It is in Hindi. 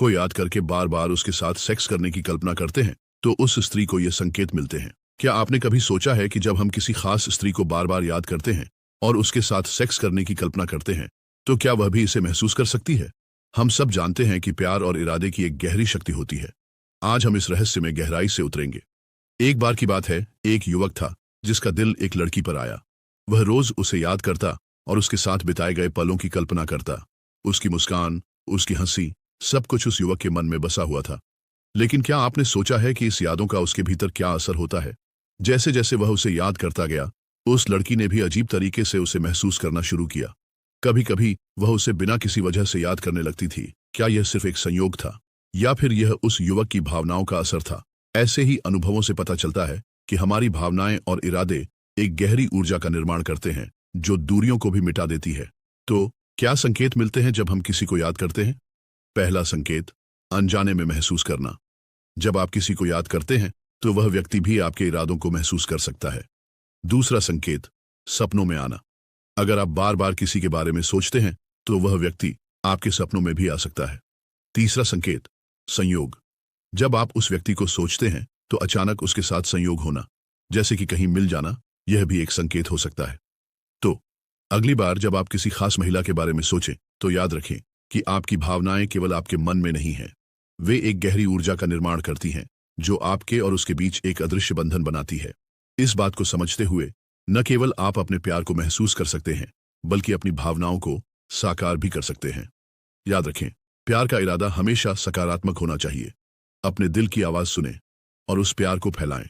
को याद करके बार बार उसके साथ सेक्स करने की कल्पना करते हैं तो उस स्त्री को ये संकेत मिलते हैं। क्या आपने कभी सोचा है कि जब हम किसी खास स्त्री को बार बार याद करते हैं और उसके साथ सेक्स करने की कल्पना करते हैं तो क्या वह भी इसे महसूस कर सकती है? हम सब जानते हैं कि प्यार और इरादे की एक गहरी शक्ति होती है। आज हम इस रहस्य में गहराई से उतरेंगे। एक बार की बात है, एक युवक था जिसका दिल एक लड़की पर आया। वह रोज उसे याद करता और उसके साथ बिताए गए पलों की कल्पना करता। उसकी मुस्कान, उसकी हंसी, सब कुछ उस युवक के मन में बसा हुआ था। लेकिन क्या आपने सोचा है कि इस यादों का उसके भीतर क्या असर होता है? जैसे जैसे वह उसे याद करता गया, उस लड़की ने भी अजीब तरीके से उसे महसूस करना शुरू किया। कभी कभी वह उसे बिना किसी वजह से याद करने लगती थी। क्या यह सिर्फ एक संयोग था या फिर यह उस युवक की भावनाओं का असर था? ऐसे ही अनुभवों से पता चलता है कि हमारी भावनाएं और इरादे एक गहरी ऊर्जा का निर्माण करते हैं जो दूरियों को भी मिटा देती है। तो क्या संकेत मिलते हैं जब हम किसी को याद करते हैं? पहला संकेत, अनजाने में महसूस करना। जब आप किसी को याद करते हैं तो वह व्यक्ति भी आपके इरादों को महसूस कर सकता है। दूसरा संकेत, सपनों में आना। अगर आप बार बार किसी के बारे में सोचते हैं तो वह व्यक्ति आपके सपनों में भी आ सकता है। तीसरा संकेत, संयोग। जब आप उस व्यक्ति को सोचते हैं तो अचानक उसके साथ संयोग होना, जैसे कि कहीं मिल जाना, यह भी एक संकेत हो सकता है। तो अगली बार जब आप किसी खास महिला के बारे में सोचें तो याद रखें कि आपकी भावनाएं केवल आपके मन में नहीं हैं। वे एक गहरी ऊर्जा का निर्माण करती हैं जो आपके और उसके बीच एक अदृश्य बंधन बनाती है। इस बात को समझते हुए न केवल आप अपने प्यार को महसूस कर सकते हैं बल्कि अपनी भावनाओं को साकार भी कर सकते हैं। याद रखें, प्यार का इरादा हमेशा सकारात्मक होना चाहिए। अपने दिल की आवाज सुनें और उस प्यार को फैलाएं।